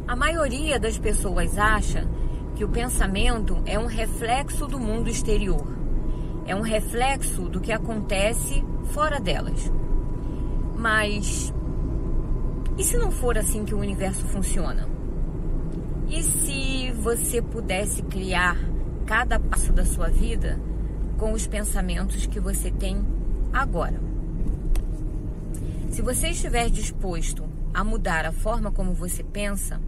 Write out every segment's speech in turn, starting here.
A maioria das pessoas acha que o pensamento é um reflexo do mundo exterior. É um reflexo do que acontece fora delas. Mas e se não for assim que o universo funciona? E se você pudesse criar cada passo da sua vida com os pensamentos que você tem agora? Se você estiver disposto a mudar a forma como você pensa,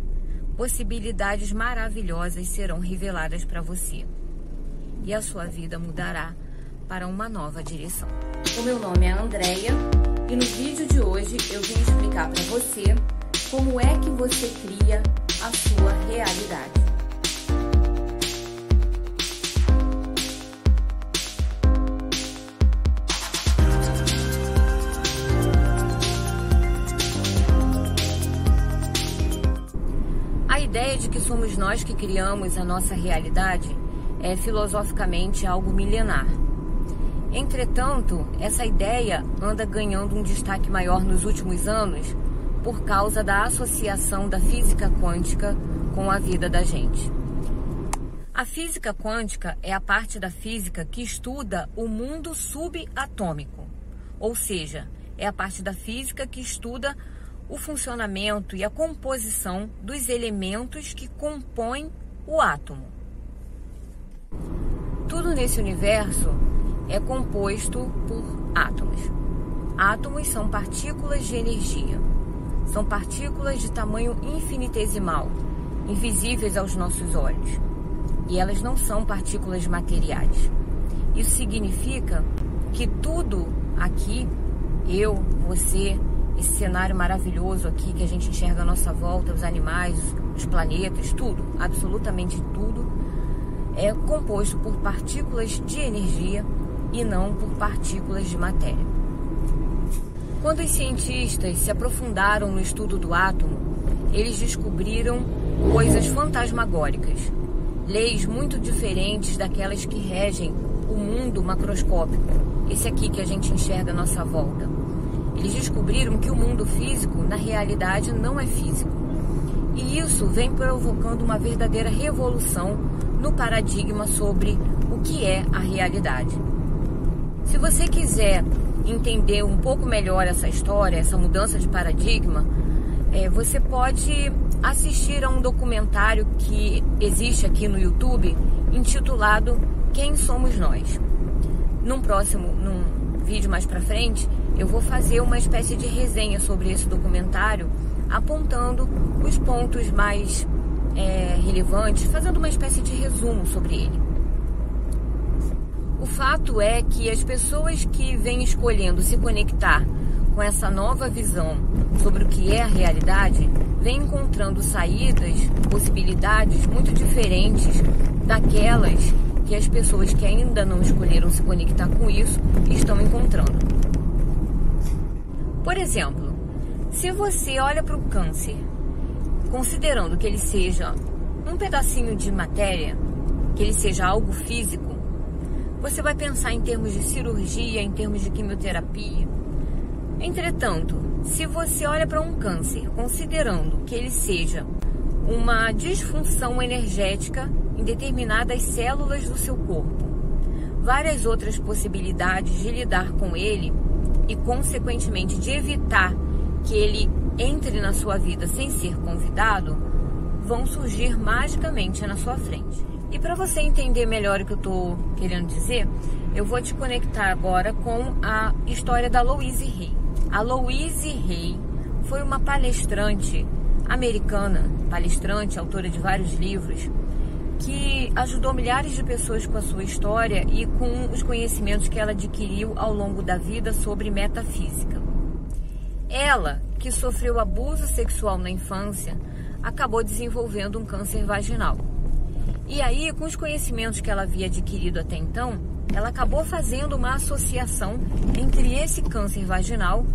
possibilidades maravilhosas serão reveladas para você. E a sua vida mudará para uma nova direção. O meu nome é Andréia e no vídeo de hoje eu vim explicar para você como é que você cria a sua realidade. A ideia de que somos nós que criamos a nossa realidade é filosoficamente algo milenar. Entretanto, essa ideia anda ganhando um destaque maior nos últimos anos por causa da associação da física quântica com a vida da gente. A física quântica é a parte da física que estuda o mundo subatômico, ou seja, é a parte da física que estuda o funcionamento e a composição dos elementos que compõem o átomo. Tudo nesse universo é composto por átomos. Átomos são partículas de energia. São partículas de tamanho infinitesimal, invisíveis aos nossos olhos. E elas não são partículas materiais. Isso significa que tudo aqui, eu, você, esse cenário maravilhoso aqui que a gente enxerga à nossa volta, os animais, os planetas, tudo, absolutamente tudo, é composto por partículas de energia e não por partículas de matéria. Quando os cientistas se aprofundaram no estudo do átomo, eles descobriram coisas fantasmagóricas, leis muito diferentes daquelas que regem o mundo macroscópico, esse aqui que a gente enxerga à nossa volta. Eles descobriram que o mundo físico, na realidade, não é físico. E isso vem provocando uma verdadeira revolução no paradigma sobre o que é a realidade. Se você quiser entender um pouco melhor essa história, essa mudança de paradigma, você pode assistir a um documentário que existe aqui no YouTube, intitulado Quem Somos Nós. Num vídeo mais pra frente, eu vou fazer uma espécie de resenha sobre esse documentário, apontando os pontos mais relevantes, fazendo uma espécie de resumo sobre ele. O fato é que as pessoas que vêm escolhendo se conectar com essa nova visão sobre o que é a realidade, vêm encontrando saídas, possibilidades muito diferentes daquelas que as pessoas que ainda não escolheram se conectar com isso estão encontrando. Por exemplo, se você olha para o câncer, considerando que ele seja um pedacinho de matéria, que ele seja algo físico, você vai pensar em termos de cirurgia, em termos de quimioterapia. Entretanto, se você olha para um câncer, considerando que ele seja uma disfunção energética em determinadas células do seu corpo, várias outras possibilidades de lidar com ele e, consequentemente, de evitar que ele entre na sua vida sem ser convidado, vão surgir magicamente na sua frente. E para você entender melhor o que eu estou querendo dizer, eu vou te conectar agora com a história da Louise Hay. A Louise Hay foi uma palestrante americana, autora de vários livros, que ajudou milhares de pessoas com a sua história e com os conhecimentos que ela adquiriu ao longo da vida sobre metafísica. Ela, que sofreu abuso sexual na infância, acabou desenvolvendo um câncer vaginal. E aí, com os conhecimentos que ela havia adquirido até então, ela acabou fazendo uma associação entre esse câncer vaginal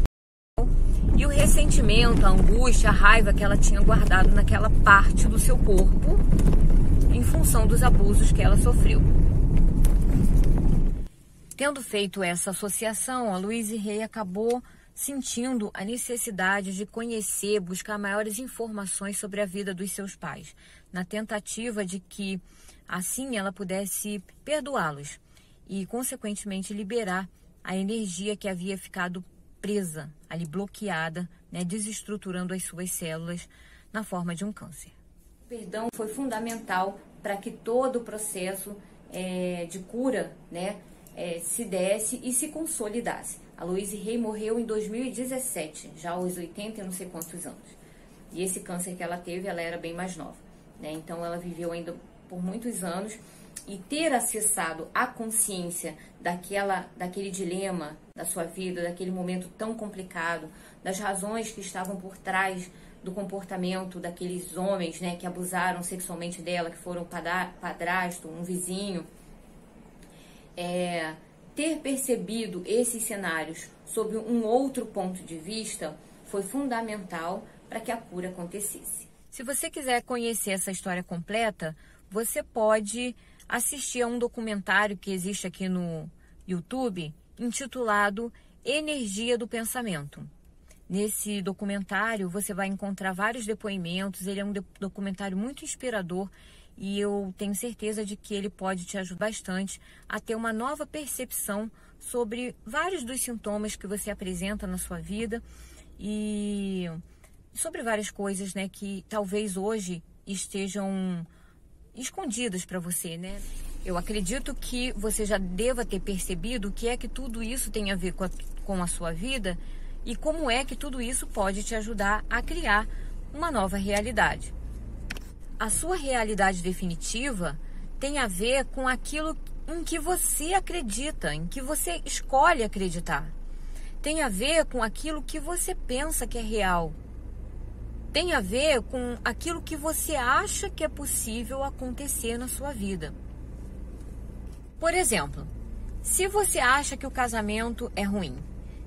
e o ressentimento, a angústia, a raiva que ela tinha guardado naquela parte do seu corpo em função dos abusos que ela sofreu. Tendo feito essa associação, a Louise Hay acabou sentindo a necessidade de conhecer, buscar maiores informações sobre a vida dos seus pais, na tentativa de que assim ela pudesse perdoá-los e, consequentemente, liberar a energia que havia ficado presa, ali bloqueada, né, desestruturando as suas células na forma de um câncer. O perdão foi fundamental para que todo o processo de cura, né, se desse e se consolidasse. A Louise Hay morreu em 2017, já aos 80 e não sei quantos anos. E esse câncer que ela teve, ela era bem mais nova, né? Então ela viveu ainda por muitos anos, e ter acessado a consciência daquele dilema da sua vida, daquele momento tão complicado, das razões que estavam por trás do comportamento daqueles homens, né, que abusaram sexualmente dela, que foram padrasto, um vizinho, ter percebido esses cenários sob um outro ponto de vista foi fundamental para que a cura acontecesse. Se você quiser conhecer essa história completa, você pode assistir a um documentário que existe aqui no YouTube, intitulado Energia do Pensamento. Nesse documentário você vai encontrar vários depoimentos, ele é um documentário muito inspirador e eu tenho certeza de que ele pode te ajudar bastante a ter uma nova percepção sobre vários dos sintomas que você apresenta na sua vida e sobre várias coisas, né, que talvez hoje estejam escondidas para você, né? Eu acredito que você já deva ter percebido o que é que tudo isso tem a ver com a sua vida e como é que tudo isso pode te ajudar a criar uma nova realidade. A sua realidade definitiva tem a ver com aquilo em que você acredita, em que você escolhe acreditar. Tem a ver com aquilo que você pensa que é real. Tem a ver com aquilo que você acha que é possível acontecer na sua vida. Por exemplo, se você acha que o casamento é ruim,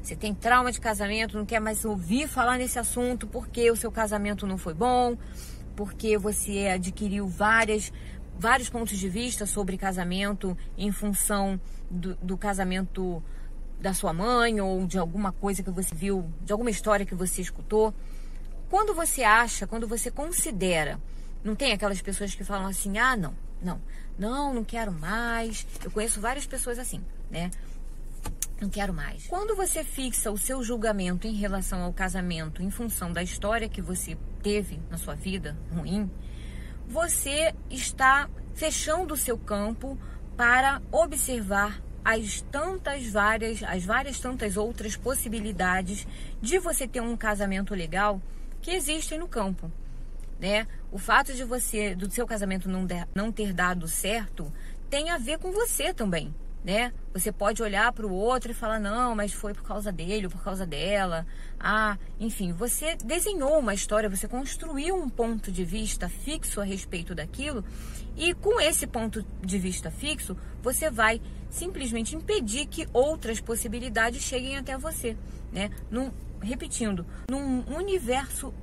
você tem trauma de casamento, não quer mais ouvir falar nesse assunto porque o seu casamento não foi bom, porque você adquiriu vários pontos de vista sobre casamento em função do casamento da sua mãe ou de alguma coisa que você viu, de alguma história que você escutou. Quando você considera, não tem aquelas pessoas que falam assim, não quero mais. Eu conheço várias pessoas assim, né? Não quero mais. Quando você fixa o seu julgamento em relação ao casamento em função da história que você teve na sua vida ruim, você está fechando o seu campo para observar as tantas outras possibilidades de você ter um casamento legal que existem no campo, né? O fato do seu casamento não ter dado certo tem a ver com você também, né? Você pode olhar para o outro e falar, não, mas foi por causa dele ou por causa dela. Enfim, você desenhou uma história, você construiu um ponto de vista fixo a respeito daquilo e com esse ponto de vista fixo, você vai simplesmente impedir que outras possibilidades cheguem até você, né? Repetindo, num universo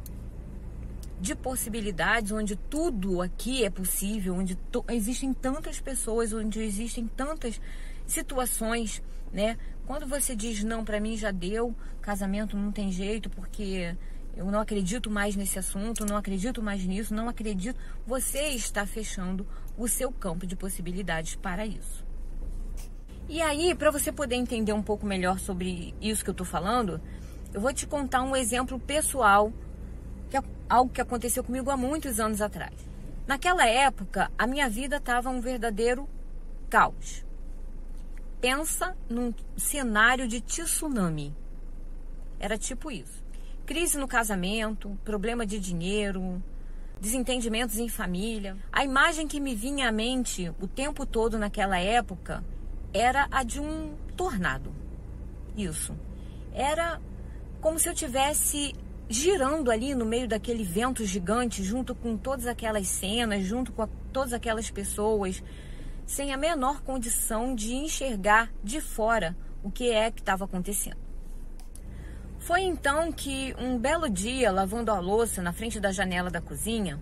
de possibilidades, onde tudo aqui é possível, onde existem tantas pessoas, onde existem tantas situações, né? Quando você diz, não, para mim já deu, casamento não tem jeito, porque eu não acredito mais nesse assunto, não acredito mais nisso, não acredito, você está fechando o seu campo de possibilidades para isso. E aí, para você poder entender um pouco melhor sobre isso que eu estou falando, eu vou te contar um exemplo pessoal, que é algo que aconteceu comigo há muitos anos atrás. Naquela época, a minha vida estava um verdadeiro caos. Pensa num cenário de tsunami. Era tipo isso. Crise no casamento, problema de dinheiro, desentendimentos em família. A imagem que me vinha à mente o tempo todo naquela época era a de um tornado. Isso. Era como se eu tivesse girando ali no meio daquele vento gigante, junto com todas aquelas cenas, junto com todas aquelas pessoas, sem a menor condição de enxergar de fora o que é que estava acontecendo. Foi então que um belo dia, lavando a louça na frente da janela da cozinha,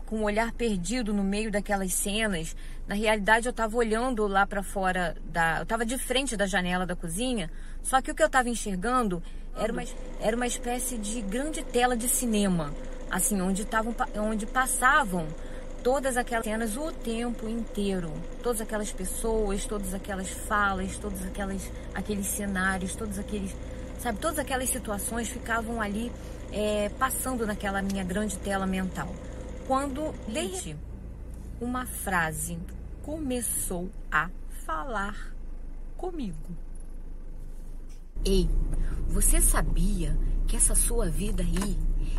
com o olhar perdido no meio daquelas cenas, na realidade eu estava olhando lá para fora, eu estava de frente da janela da cozinha, só que o que eu estava enxergando Era uma espécie de grande tela de cinema, assim, onde passavam todas aquelas cenas o tempo inteiro, todas aquelas pessoas, todas aquelas falas, aqueles cenários, todas aquelas situações ficavam ali passando naquela minha grande tela mental. Quando uma frase começou a falar comigo. Ei, você sabia que essa sua vida aí,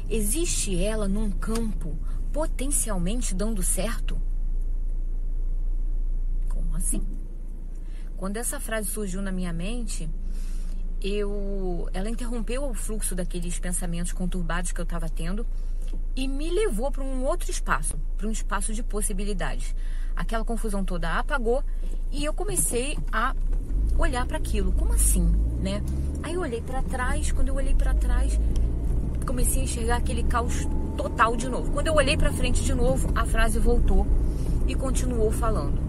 existe ela num campo potencialmente dando certo? Como assim? Quando essa frase surgiu na minha mente, ela interrompeu o fluxo daqueles pensamentos conturbados que eu estava tendo e me levou para um outro espaço, para um espaço de possibilidades. Aquela confusão toda apagou e eu comecei a olhar para aquilo. Como assim, né? Aí eu olhei para trás, quando eu olhei para trás, comecei a enxergar aquele caos total de novo. Quando eu olhei para frente de novo, a frase voltou e continuou falando.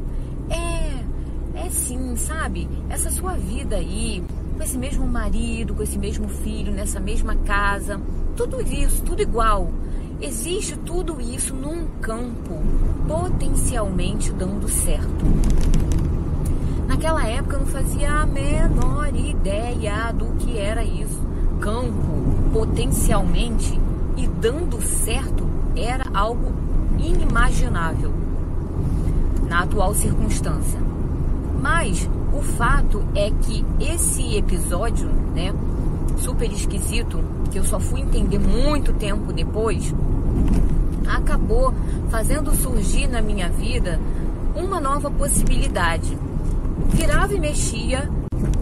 É sim, sabe? Essa sua vida aí, com esse mesmo marido, com esse mesmo filho, nessa mesma casa, tudo isso, tudo igual. Existe tudo isso num campo potencialmente dando certo. Naquela época eu não fazia a menor ideia do que era isso. Campo potencialmente e dando certo era algo inimaginável na atual circunstância. Mas o fato é que esse episódio, né, super esquisito, que eu só fui entender muito tempo depois, acabou fazendo surgir na minha vida uma nova possibilidade. Virava e mexia,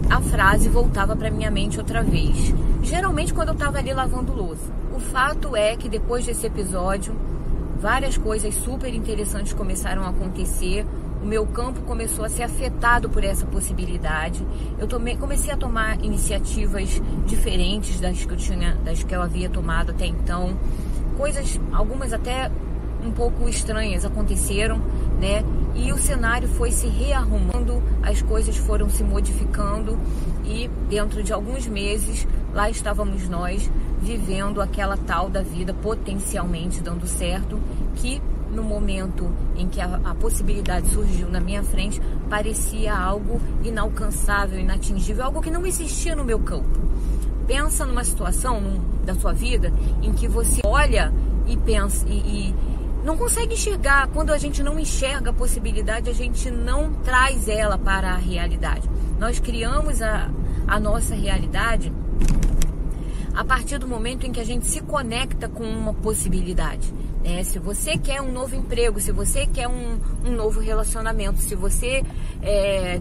a frase voltava para minha mente outra vez. Geralmente quando eu estava ali lavando louça. O fato é que depois desse episódio, várias coisas super interessantes começaram a acontecer. O meu campo começou a ser afetado por essa possibilidade. Comecei a tomar iniciativas diferentes das que eu havia tomado até então. Coisas, algumas até um pouco estranhas aconteceram, né? E o cenário foi se rearrumando, as coisas foram se modificando e dentro de alguns meses, lá estávamos nós vivendo aquela tal da vida potencialmente dando certo, que no momento em que a possibilidade surgiu na minha frente, parecia algo inalcançável, inatingível, algo que não existia no meu campo. Pensa numa situação da sua vida em que você olha e pensa e não consegue enxergar. Quando a gente não enxerga a possibilidade, a gente não traz ela para a realidade. Nós criamos a nossa realidade a partir do momento em que a gente se conecta com uma possibilidade. Se você quer um novo emprego, se você quer um novo relacionamento, se você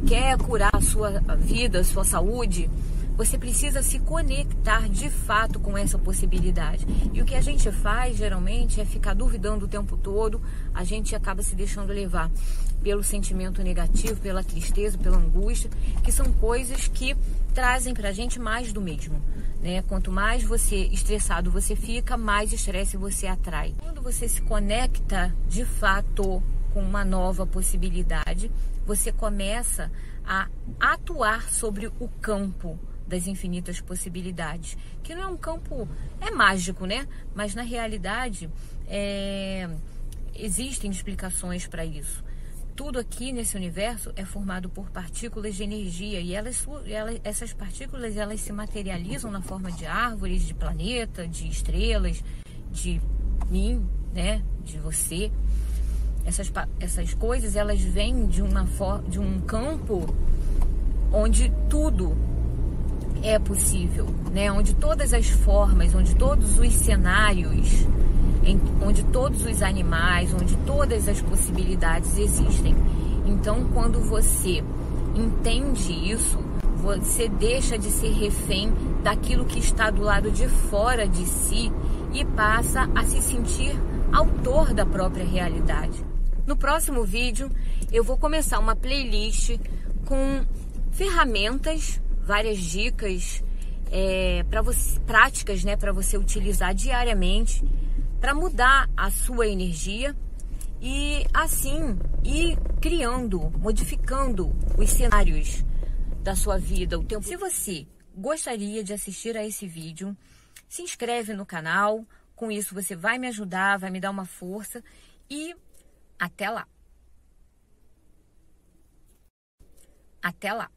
quer curar a sua vida, a sua saúde, você precisa se conectar de fato com essa possibilidade. E o que a gente faz geralmente é ficar duvidando o tempo todo. A gente acaba se deixando levar pelo sentimento negativo, pela tristeza, pela angústia, que são coisas que trazem pra gente mais do mesmo, né? Quanto mais estressado você fica, mais estresse você atrai. Quando você se conecta de fato com uma nova possibilidade, você começa a atuar sobre o campo das infinitas possibilidades, que não é um campo, é mágico, né? Mas na realidade existem explicações para isso. Tudo aqui nesse universo é formado por partículas de energia e essas partículas elas se materializam na forma de árvores, de planeta, de estrelas, de mim, né? De você. Essas coisas elas vêm de um campo onde tudo é possível, né? Onde todas as formas, onde todos os cenários, onde todos os animais, onde todas as possibilidades existem. Então, quando você entende isso, você deixa de ser refém daquilo que está do lado de fora de si e passa a se sentir autor da própria realidade. No próximo vídeo, eu vou começar uma playlist com ferramentas, várias dicas práticas, né, para você utilizar diariamente para mudar a sua energia e assim ir criando, modificando os cenários da sua vida. Se você gostaria de assistir a esse vídeo, se inscreve no canal. Com isso você vai me ajudar, vai me dar uma força e até lá! Até lá!